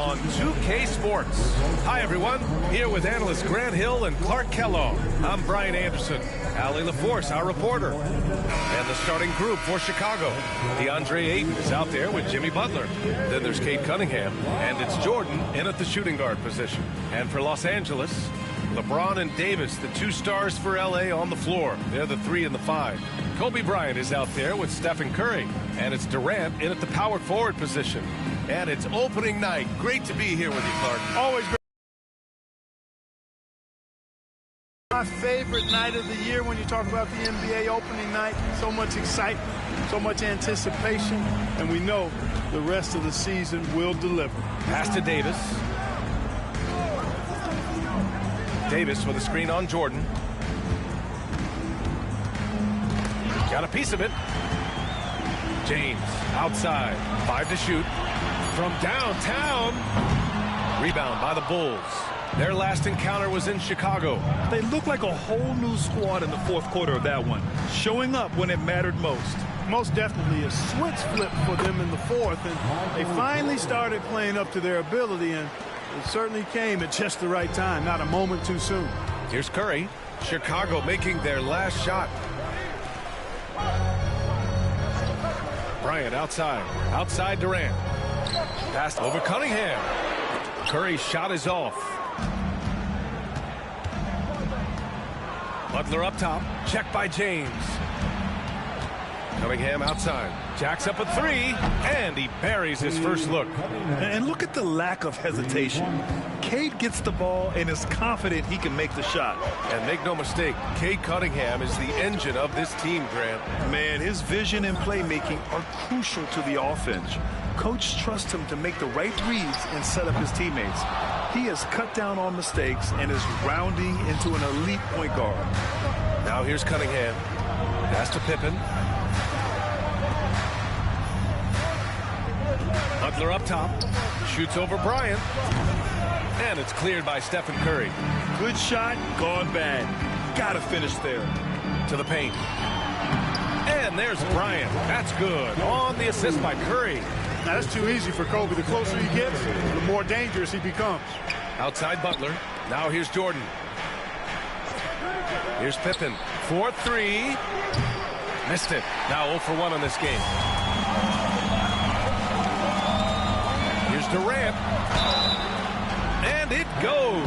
on 2K Sports. Hi, everyone. Here with analysts Grant Hill and Clark Kellogg. I'm Brian Anderson. Allie LaForce, our reporter. And the starting group for Chicago. DeAndre Ayton is out there with Jimmy Butler. Then there's Cade Cunningham. And it's Jordan in at the shooting guard position. And for Los Angeles, LeBron and Davis, the two stars for L.A. on the floor. They're the 3 and the 5. Kobe Bryant is out there with Stephen Curry. And it's Durant in at the power forward position. And it's opening night. Great to be here with you, Clark. Always great. My favorite night of the year when you talk about the NBA opening night. So much excitement, so much anticipation, and we know the rest of the season will deliver. Pass to Davis. Davis with a screen on Jordan. Got a piece of it. James outside. 5 to shoot. From downtown. Rebound by the Bulls. Their last encounter was in Chicago. They look like a whole new squad in the fourth quarter of that one, showing up when it mattered most. Most definitely a switch flip for them in the fourth, and they finally started playing up to their ability, and it certainly came at just the right time, not a moment too soon. Here's Curry. Chicago making their last shot. Bryant outside. Outside Durant. Pass over Cunningham. Curry's shot is off. Butler up top. Check by James. Cunningham outside. Jacks up a 3, and he buries his first look. And look at the lack of hesitation. Cade gets the ball and is confident he can make the shot. And make no mistake, Cade Cunningham is the engine of this team, Grant. Man, his vision and playmaking are crucial to the offense. Coach trusts him to make the right reads and set up his teammates. He has cut down on mistakes and is rounding into an elite point guard. Now here's Cunningham. Pass to Pippen. Butler up top. Shoots over Bryant. And it's cleared by Stephen Curry. Good shot, gone bad. Gotta finish there. To the paint. And there's Bryant. That's good. On the assist by Curry. Now, that's too easy for Kobe. The closer he gets, the more dangerous he becomes. Outside Butler. Now here's Jordan. Here's Pippen. 4-3. Missed it. Now 0 for 1 on this game. Here's Durant. And it goes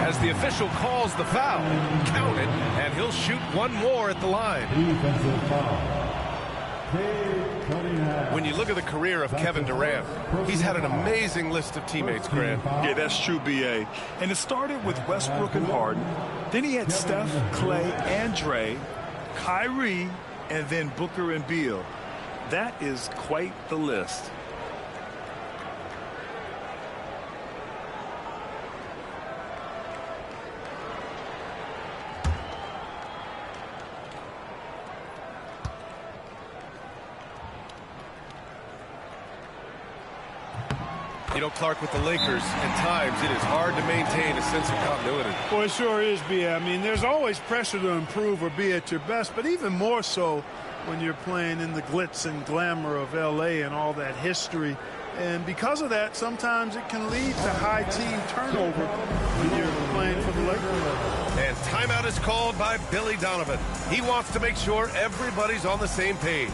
as the official calls the foul. Count it, and he'll shoot one more at the line. Defensive foul. When you look at the career of Kevin Durant, he's had an amazing list of teammates, Grant. Yeah, that's true, B.A. And it started with Westbrook and Harden. Then he had Steph, Clay, and Dre, Kyrie, and then Booker and Beal. That is quite the list. You know, Clark, with the Lakers, at times it is hard to maintain a sense of continuity. Well, it sure is, B.A. I mean, there's always pressure to improve or be at your best, but even more so when you're playing in the glitz and glamour of L.A. and all that history. And because of that, sometimes it can lead to high team turnover when you're playing for the Lakers. And timeout is called by Billy Donovan. He wants to make sure everybody's on the same page.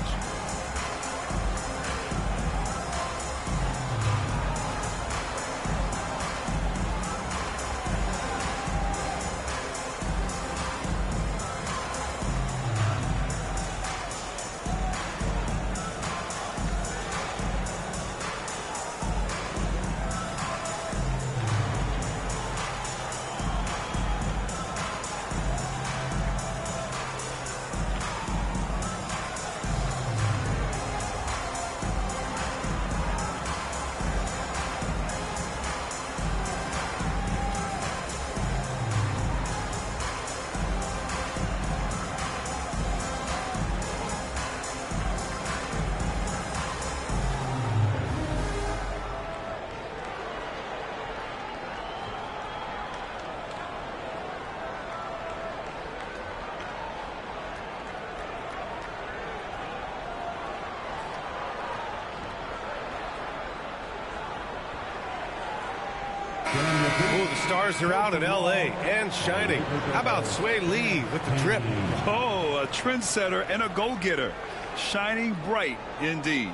Oh, the stars are out in L.A. and shining. How about Sway Lee with the trip? Oh, a trendsetter and a go-getter. Shining bright indeed.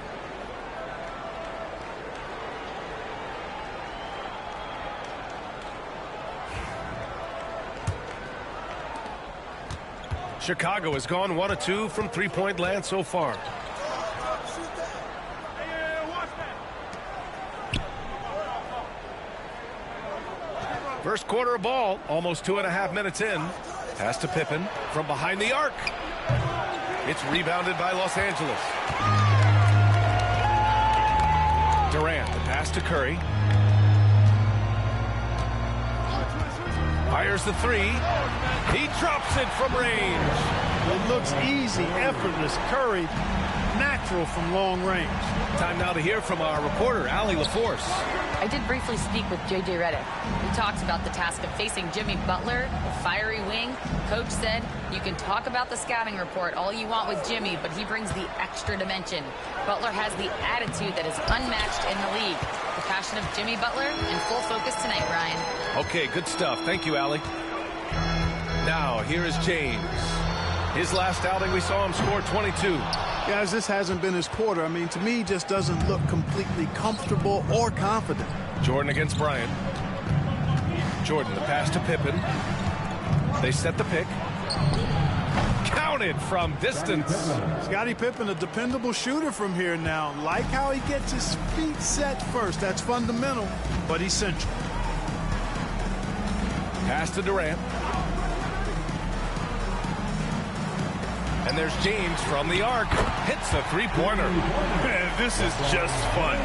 Chicago has gone 1 of 2 from three-point land so far. First quarter of ball, almost 2.5 minutes in. Pass to Pippen from behind the arc. It's rebounded by Los Angeles. Durant, the pass to Curry. Fires the three. He drops it from range. It looks easy, effortless. Curry, natural from long range. Time now to hear from our reporter, Allie LaForce. I did briefly speak with J.J. Redick. He talks about the task of facing Jimmy Butler, the fiery wing. Coach said, you can talk about the scouting report all you want with Jimmy, but he brings the extra dimension. Butler has the attitude that is unmatched in the league. The passion of Jimmy Butler in full focus tonight, Ryan. Okay, good stuff. Thank you, Allie. Now, here is James. His last outing, we saw him score 22. Guys, this hasn't been his quarter. I mean, to me, he just doesn't look completely comfortable or confident. Jordan against Bryant. Jordan, the pass to Pippen. They set the pick. Counted from distance. Scottie Pippen, a dependable shooter from here now. Like how he gets his feet set first. That's fundamental, but essential. Pass to Durant. And there's James from the arc. Hits a three-pointer. Man, this is just fun.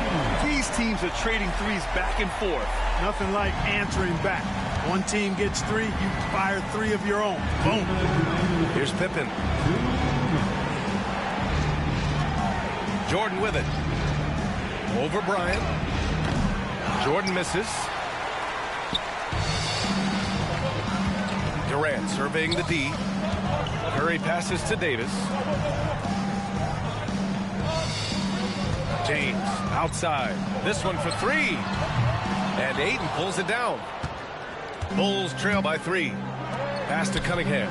These teams are trading threes back and forth. Nothing like answering back. One team gets three, you fire three of your own. Boom. Here's Pippen. Jordan with it. Over Bryant. Jordan misses. Durant surveying the D. Curry passes to Davis. James outside. This one for three. And Ayton pulls it down. Bulls trail by 3. Pass to Cunningham.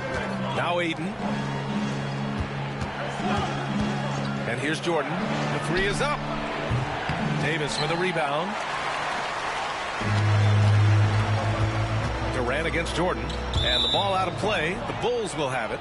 Now Ayton. And here's Jordan. The 3 is up. Davis with a rebound. Durant against Jordan. And the ball out of play. The Bulls will have it.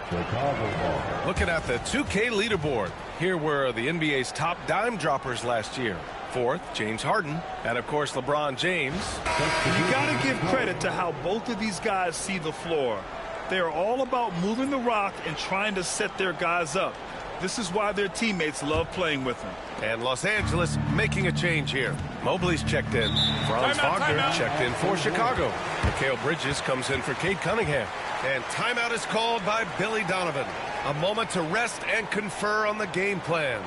Looking at the 2K leaderboard. Here were the NBA's top dime droppers last year. 4th, James Harden. And, of course, LeBron James. You got to give credit to how both of these guys see the floor. They are all about moving the rock and trying to set their guys up. This is why their teammates love playing with them. And Los Angeles making a change here. Mobley's checked in. Franz Wagner checked in for Chicago. Mikal Bridges comes in for Cade Cunningham. And timeout is called by Billy Donovan. A moment to rest and confer on the game plan.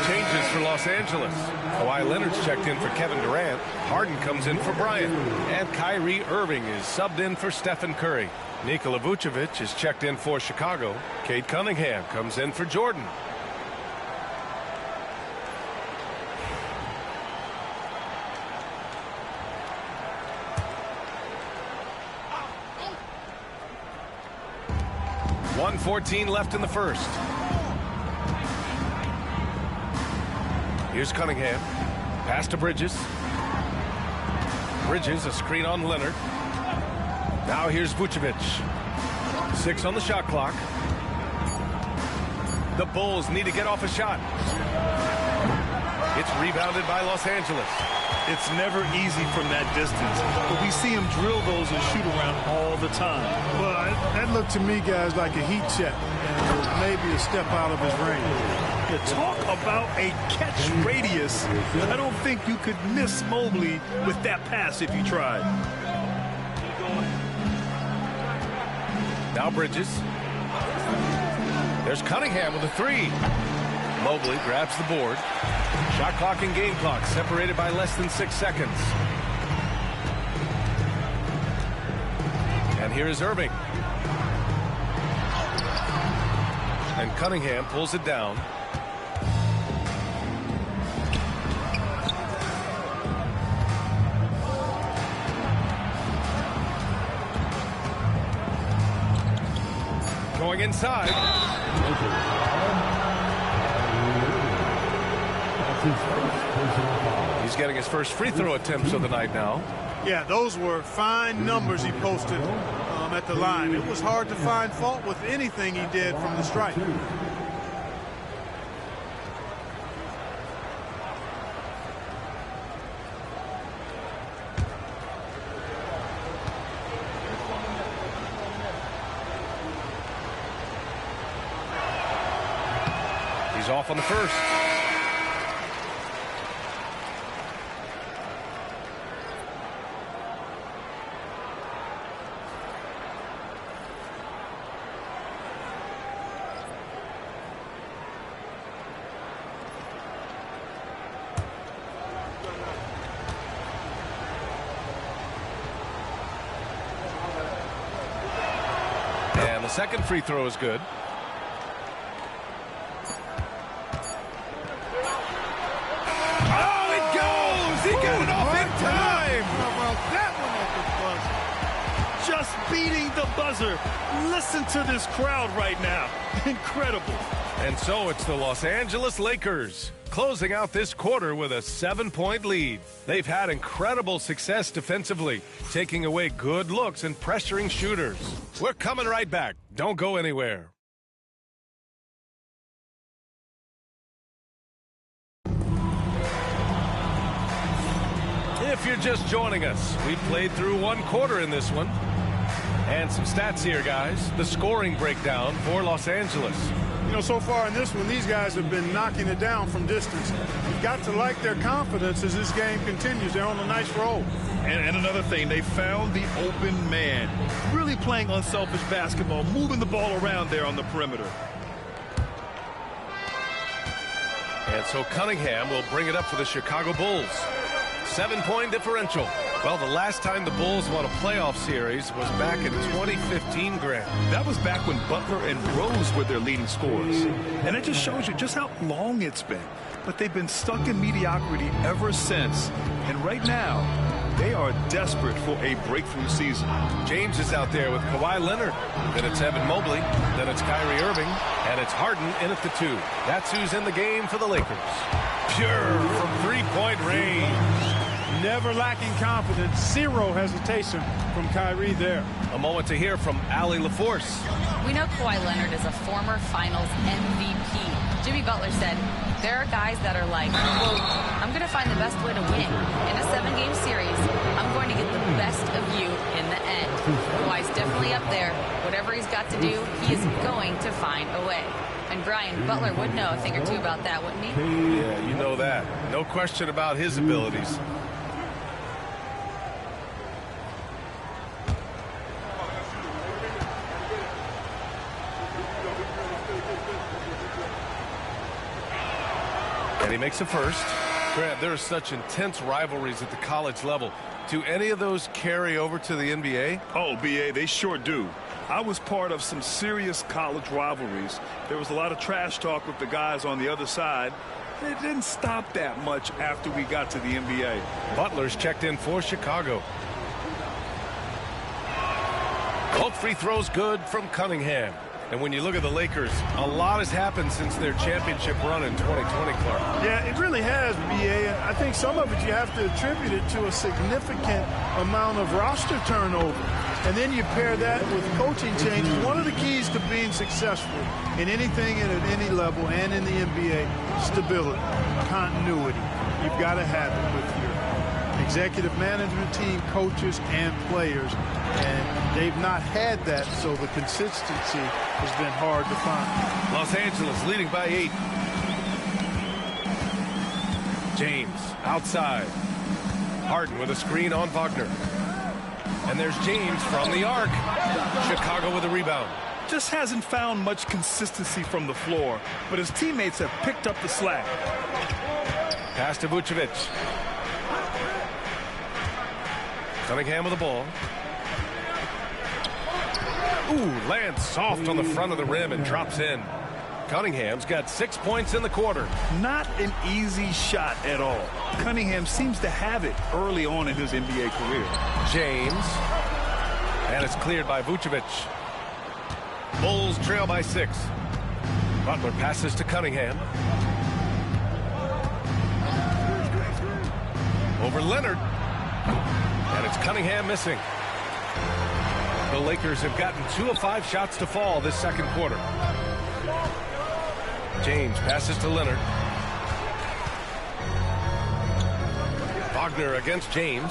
Changes for Los Angeles. Kawhi Leonard's checked in for Kevin Durant. Harden comes in for Bryant. And Kyrie Irving is subbed in for Stephen Curry. Nikola Vucevic is checked in for Chicago. Cade Cunningham comes in for Jordan. 1:14 left in the first. Here's Cunningham. Pass to Bridges. Bridges, a screen on Leonard. Now here's Vucevic. 6 on the shot clock. The Bulls need to get off a shot. It's rebounded by Los Angeles. It's never easy from that distance, but we see him drill those and shoot around all the time. Well, that looked to me, guys, like a heat check, and it was maybe a step out of his range. To talk about a catch radius, I don't think you could miss Mobley with that pass if you tried. Now Bridges. There's Cunningham with a 3. Mobley grabs the board. Shot clock and game clock separated by less than 6 seconds. And here is Irving. And Cunningham pulls it down. Going inside. He's getting his first free throw attempts of the night now. Yeah, those were fine numbers he posted at the line. It was hard to find fault with anything he did from the stripe. He's off on the first. And the second free throw is good. Beating the buzzer. Listen to this crowd right now. Incredible. And so it's the Los Angeles Lakers closing out this quarter with a 7-point lead. They've had incredible success defensively, taking away good looks and pressuring shooters. We're coming right back. Don't go anywhere. If you're just joining us, we played through one quarter in this one. And some stats here, guys. The scoring breakdown for Los Angeles. You know, so far in this one, these guys have been knocking it down from distance. You've got to like their confidence as this game continues. They're on a nice roll. And another thing, they found the open man. Really playing unselfish basketball, moving the ball around there on the perimeter. And so Cunningham will bring it up for the Chicago Bulls. 7-point differential. Well, the last time the Bulls won a playoff series was back in 2015, Grant. That was back when Butler and Rose were their leading scorers. And it just shows you just how long it's been. But they've been stuck in mediocrity ever since. And right now, they are desperate for a breakthrough season. James is out there with Kawhi Leonard. Then it's Evan Mobley. Then it's Kyrie Irving. And it's Harden in at the 2. That's who's in the game for the Lakers. Pure from three-point range. Never lacking confidence. Zero hesitation from Kyrie there. A moment to hear from Allie LaForce. We know Kawhi Leonard is a former Finals MVP. Jimmy Butler said, there are guys that are like, quote, I'm going to find the best way to win. In a 7-game series, I'm going to get the best of you in the end. Kawhi's definitely up there. Whatever he's got to do, he is going to find a way. And Brian, Butler would know a thing or two about that, wouldn't he? Yeah, you know that. No question about his abilities. And he makes a first. Grant, there are such intense rivalries at the college level. Do any of those carry over to the NBA? Oh, B.A., they sure do. I was part of some serious college rivalries. There was a lot of trash talk with the guys on the other side. It didn't stop that much after we got to the NBA. Butler's checked in for Chicago. Both free throws good from Cunningham. And when you look at the Lakers, a lot has happened since their championship run in 2020, Clark. Yeah, it really has, B.A. And I think some of it you have to attribute it to a significant amount of roster turnover. And then you pair that with coaching changes. One of the keys to being successful in anything and at any level and in the NBA, stability, continuity. You've got to have it with your executive management team, coaches, and players. And they've not had that, so the consistency has been hard to find. Los Angeles leading by 8. James outside. Harden with a screen on Wagner. And there's James from the arc. Chicago with a rebound. Just hasn't found much consistency from the floor, but his teammates have picked up the slack. Pass to Vucevic. Cunningham with the ball. Ooh, lands soft on the front of the rim and drops in. Cunningham's got 6 points in the quarter. Not an easy shot at all. Cunningham seems to have it early on in his NBA career. James. And it's cleared by Vucevic. Bulls trail by 6. Butler passes to Cunningham. Over Leonard. And it's Cunningham missing. The Lakers have gotten 2 of 5 shots to fall this second quarter. James passes to Leonard. Wagner against James.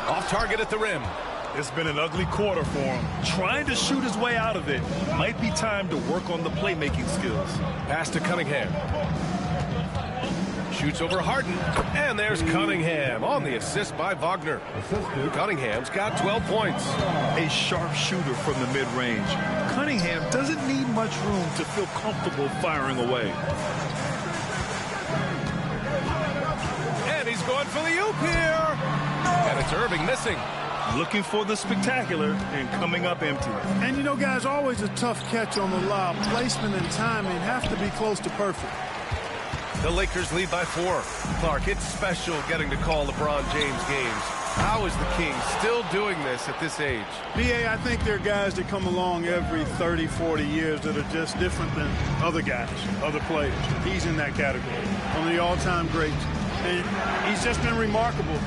Off target at the rim. It's been an ugly quarter for him. Trying to shoot his way out of it. Might be time to work on the playmaking skills. Pass to Cunningham. Shoots over Harden. And there's Cunningham on the assist by Wagner. Cunningham's got 12 points. A sharp shooter from the mid-range. Cunningham doesn't need much room to feel comfortable firing away. And he's going for the oop here. And it's Irving missing. Looking for the spectacular and coming up empty. And, you know, guys, always a tough catch on the lob. Placement and timing have to be close to perfect. The Lakers lead by 4. Clark, it's special getting to call LeBron James games. How is the King still doing this at this age? B.A., I think there are guys that come along every 30, 40 years that are just different than other guys, other players. He's in that category. One of the all-time greats. And he's just been remarkable.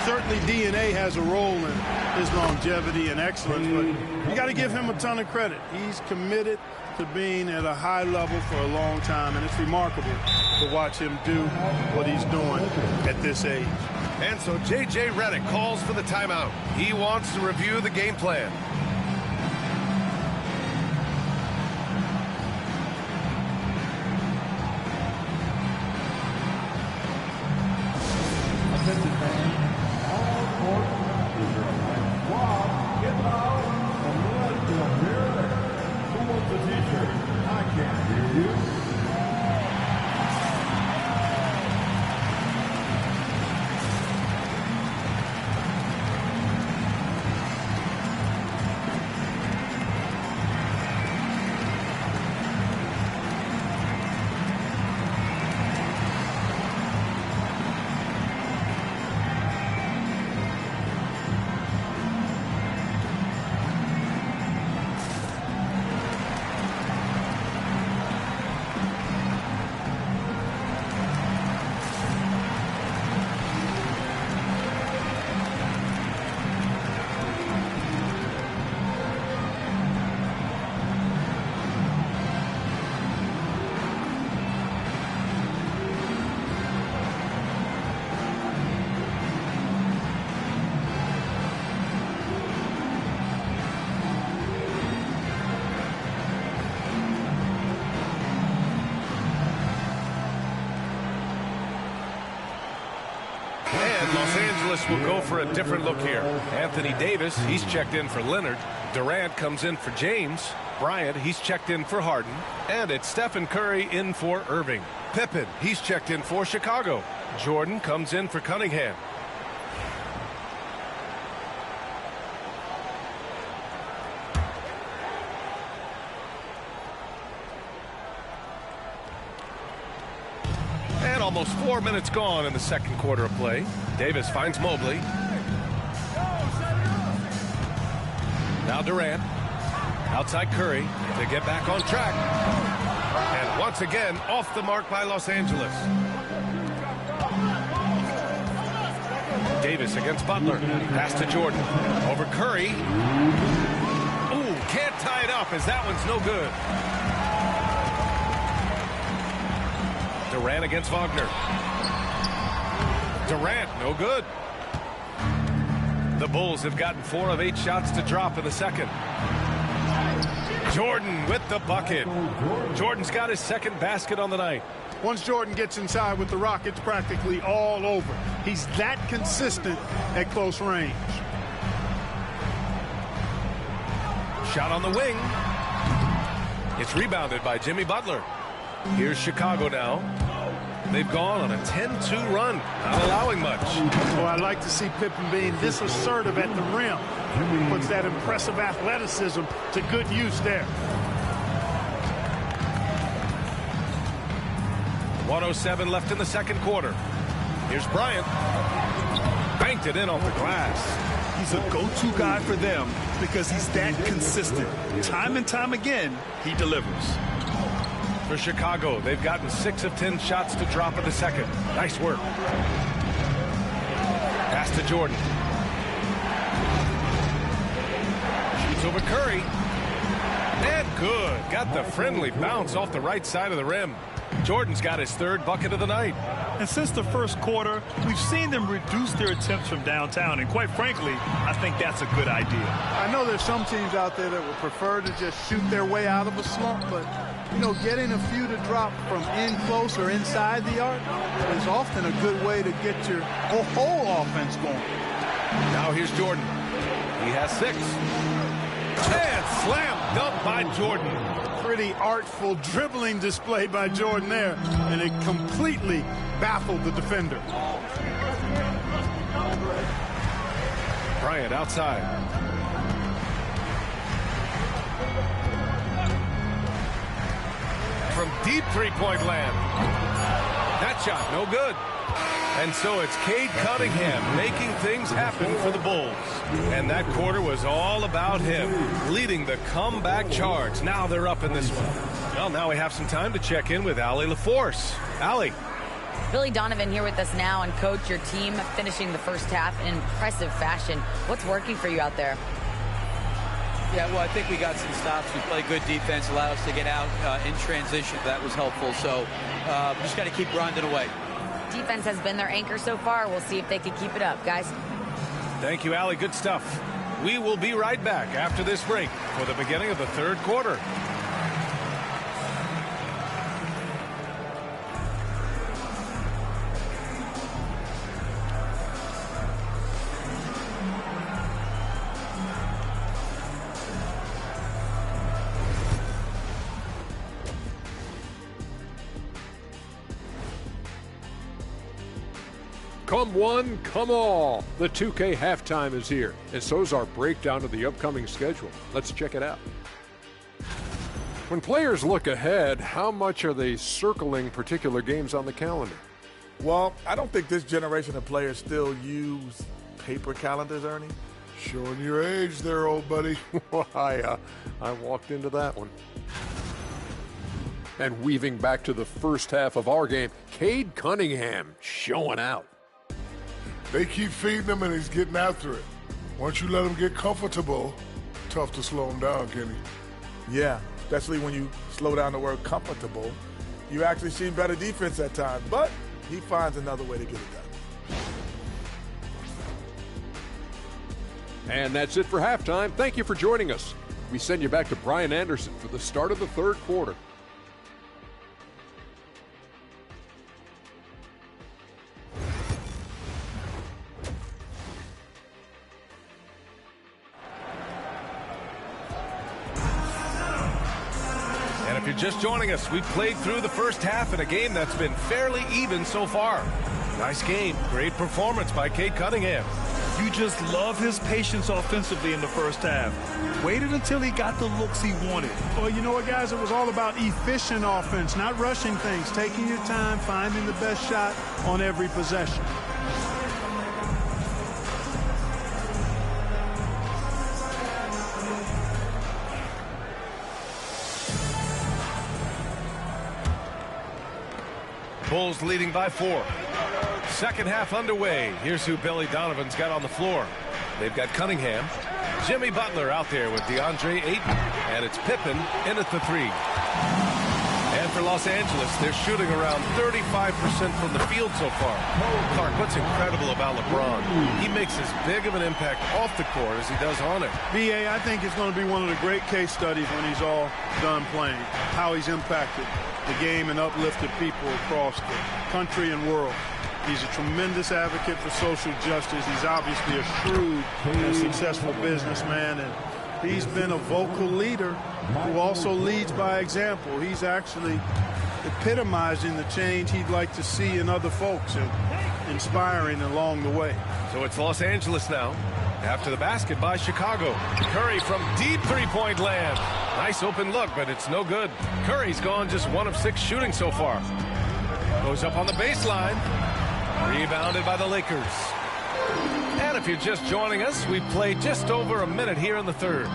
Certainly DNA has a role in his longevity and excellence, but you got to give him a ton of credit. He's committed to being at a high level for a long time, and it's remarkable to watch him do what he's doing at this age. And so J.J. Redick calls for the timeout. He wants to review the game plan. Los Angeles will go for a different look here. Anthony Davis, he's checked in for Leonard. Durant comes in for James. Bryant, he's checked in for Harden. And it's Stephen Curry in for Irving. Pippen, he's checked in for Chicago. Jordan comes in for Cunningham. And almost 4 minutes gone in the second quarter of play. Davis finds Mobley. Now Durant. Outside Curry to get back on track. And once again, off the mark by Los Angeles. Davis against Butler. Pass to Jordan. Over Curry. Ooh, can't tie it up as that one's no good. Durant against Wagner. Durant, no good. The Bulls have gotten 4 of 8 shots to drop in the second. Jordan with the bucket. Jordan's got his second basket on the night. Once Jordan gets inside with the rock, it's practically all over. He's that consistent at close range. Shot on the wing. It's rebounded by Jimmy Butler. Here's Chicago now. They've gone on a 10-2 run, not allowing much. Well, I like to see Pippen being this assertive at the rim. Puts that impressive athleticism to good use there. 1:07 left in the second quarter. Here's Bryant. Banked it in off the glass. He's a go-to guy for them because he's that consistent. Time and time again, he delivers. For Chicago, they've gotten 6 of 10 shots to drop in the second. Nice work. Pass to Jordan. Shoots over Curry. And good. Got the friendly bounce off the right side of the rim. Jordan's got his 3rd bucket of the night. And since the first quarter, we've seen them reduce their attempts from downtown. And quite frankly, I think that's a good idea. I know there's some teams out there that would prefer to just shoot their way out of a slump, but, you know, getting a few to drop from in close or inside the arc is often a good way to get your whole offense going. Now here's Jordan. He has 6. And slam dunk by Jordan. Pretty artful dribbling display by Jordan there, and it completely baffled the defender. Bryant outside. From deep three-point land. That shot, no good. And so it's Cade Cunningham making things happen for the Bulls. And that quarter was all about him, leading the comeback charge. Now they're up in this one. Well, now we have some time to check in with Allie LaForce. Allie. Billy Donovan here with us now, and Coach, your team finishing the first half in impressive fashion. What's working for you out there? Yeah, well, I think we got some stops. We played good defense, allowed us to get out in transition. That was helpful. So just got to keep grinding away. Defense has been their anchor so far. We'll see if they can keep it up, guys. Thank you, Allie. Good stuff. We will be right back after this break for the beginning of the third quarter. Come one, come all. The 2K halftime is here, and so's our breakdown of the upcoming schedule. Let's check it out. When players look ahead, how much are they circling particular games on the calendar? Well, I don't think this generation of players still use paper calendars, Ernie. Showing your age there, old buddy. I walked into that one. And weaving back to the first half of our game, Cade Cunningham showing out. They keep feeding him, and he's getting after it. Once you let him get comfortable, tough to slow him down, Kenny. Yeah, especially when you slow down the word comfortable. You actually see better defense at times, but he finds another way to get it done. And that's it for halftime. Thank you for joining us. We send you back to Brian Anderson for the start of the third quarter. If you're just joining us, we played through the first half in a game that's been fairly even so far. Nice game. Great performance by Cade Cunningham. You just love his patience offensively in the first half. Waited until he got the looks he wanted. Well, you know what, guys? It was all about efficient offense, not rushing things, taking your time, finding the best shot on every possession. Bulls leading by 4. Second half underway. Here's who Billy Donovan's got on the floor. They've got Cunningham, Jimmy Butler out there with DeAndre Ayton, and it's Pippen in at the 3. And for Los Angeles, they're shooting around 35% from the field so far. Clark, what's incredible about LeBron? He makes as big of an impact off the court as he does on it. B.A., I think it's going to be one of the great case studies when he's all done playing, how he's impacted the game and uplifted people across the country and world. He's a tremendous advocate for social justice. He's obviously a shrewd and successful businessman, and he's been a vocal leader who also leads by example. He's actually epitomizing the change he'd like to see in other folks and inspiring along the way. So it's Los Angeles now. After the basket by Chicago. Curry from deep three-point land. Nice open look, but it's no good. Curry's gone just 1 of 6 shooting so far. Goes up on the baseline. Rebounded by the Lakers. And if you're just joining us, we've played just over a minute here in the third.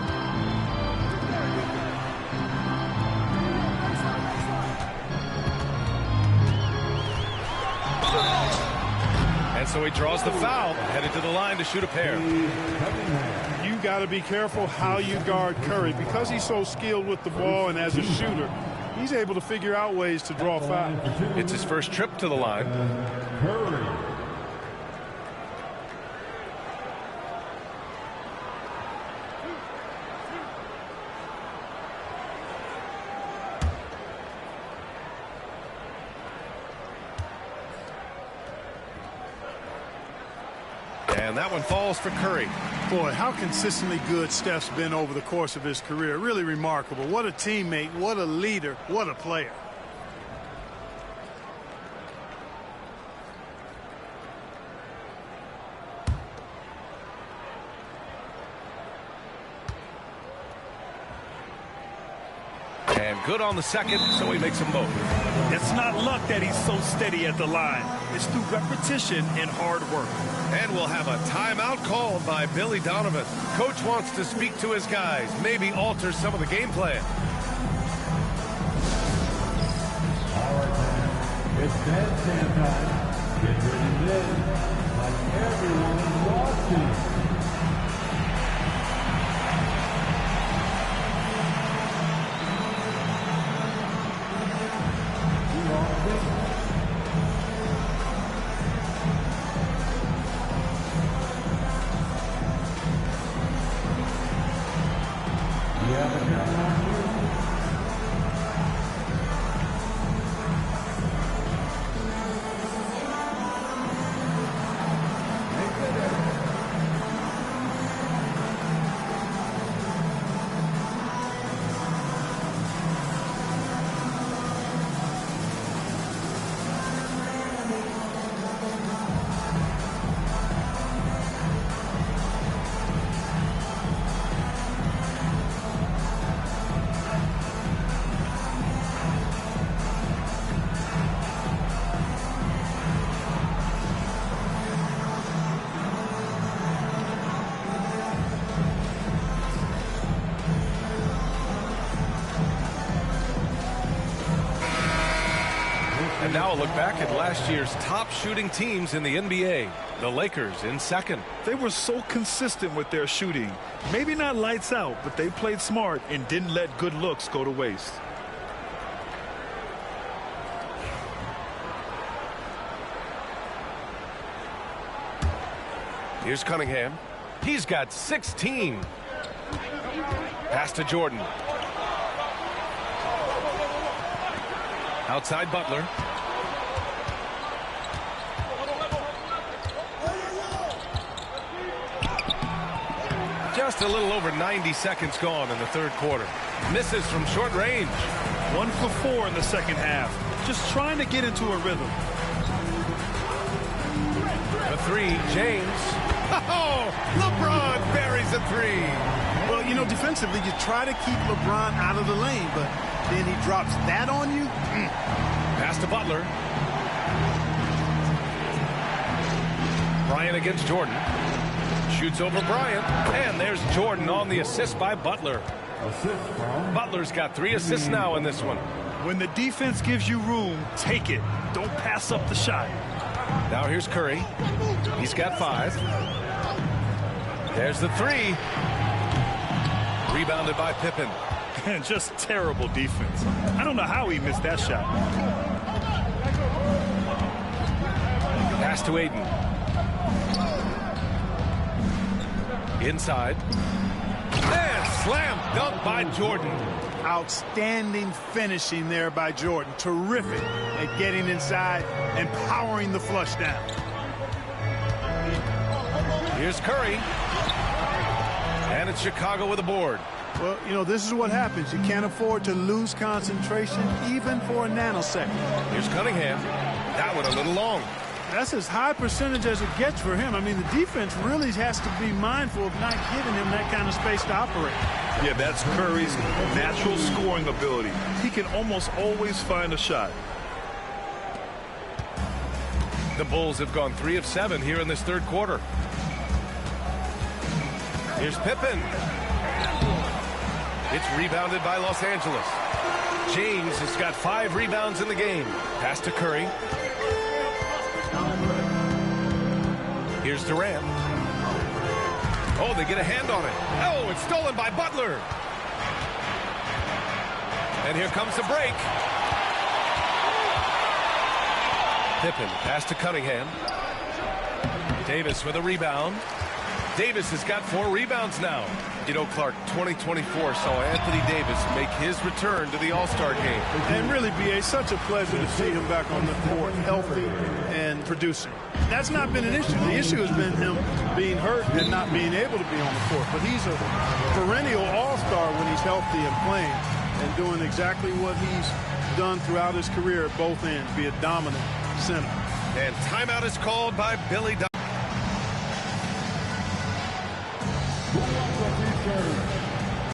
And so he draws the foul, headed to the line to shoot a pair. You got to be careful how you guard Curry. Because he's so skilled with the ball and as a shooter, he's able to figure out ways to draw fouls. It's his first trip to the line. And that one falls for Curry. Boy, how consistently good Steph's been over the course of his career. Really remarkable. What a teammate, what a leader, what a player. And good on the second, so he makes them both. It's not luck that he's so steady at the line. It's through repetition and hard work. And we'll have a timeout called by Billy Donovan. Coach wants to speak to his guys, maybe alter some of the game plan. All right, man. It's bedtime time. Get ready to bed. Like everyone is watching. And now a look back at last year's top shooting teams in the NBA. The Lakers in second. They were so consistent with their shooting. Maybe not lights out, but they played smart and didn't let good looks go to waste. Here's Cunningham. He's got 16. Pass to Jordan. Outside Butler. Just a little over 90 seconds gone in the third quarter. Misses from short range. 1 for 4 in the second half. Just trying to get into a rhythm. The three, James. Oh, LeBron buries a three. Well, you know, defensively, you try to keep LeBron out of the lane, but then he drops that on you. Pass to Butler. Bryant against Jordan. Shoots over Bryant. And there's Jordan on the assist by Butler. Butler's got 3 assists now in this one. When the defense gives you room, take it. Don't pass up the shot. Now here's Curry. He's got 5. There's the 3. Rebounded by Pippen. And just terrible defense. I don't know how he missed that shot. Pass to Aiden. Inside. And slam dunk by Jordan. Outstanding finishing there by Jordan. Terrific at getting inside and powering the flush down. Here's Curry. And it's Chicago with a board. Well, you know, this is what happens. You can't afford to lose concentration even for a nanosecond. Here's Cunningham. That one a little long. That's as high percentage as it gets for him. I mean, the defense really has to be mindful of not giving him that kind of space to operate. Yeah, that's Curry's natural scoring ability. He can almost always find a shot. The Bulls have gone 3 of 7 here in this third quarter. Here's Pippen. It's rebounded by Los Angeles. James has got 5 rebounds in the game. Pass to Curry. Here's Durant. Oh, they get a hand on it. Oh, it's stolen by Butler. And here comes the break. Pippen, pass to Cunningham. Davis with a rebound. Davis has got 4 rebounds now. You know, Clark, 2024 saw Anthony Davis make his return to the All-Star game. And really, B.A., such a pleasure to see him back on the court, healthy and producing. That's not been an issue. The issue has been him being hurt and not being able to be on the court. But he's a perennial all-star when he's healthy and playing and doing exactly what he's done throughout his career at both ends, be a dominant center. And timeout is called by Billy Donovan.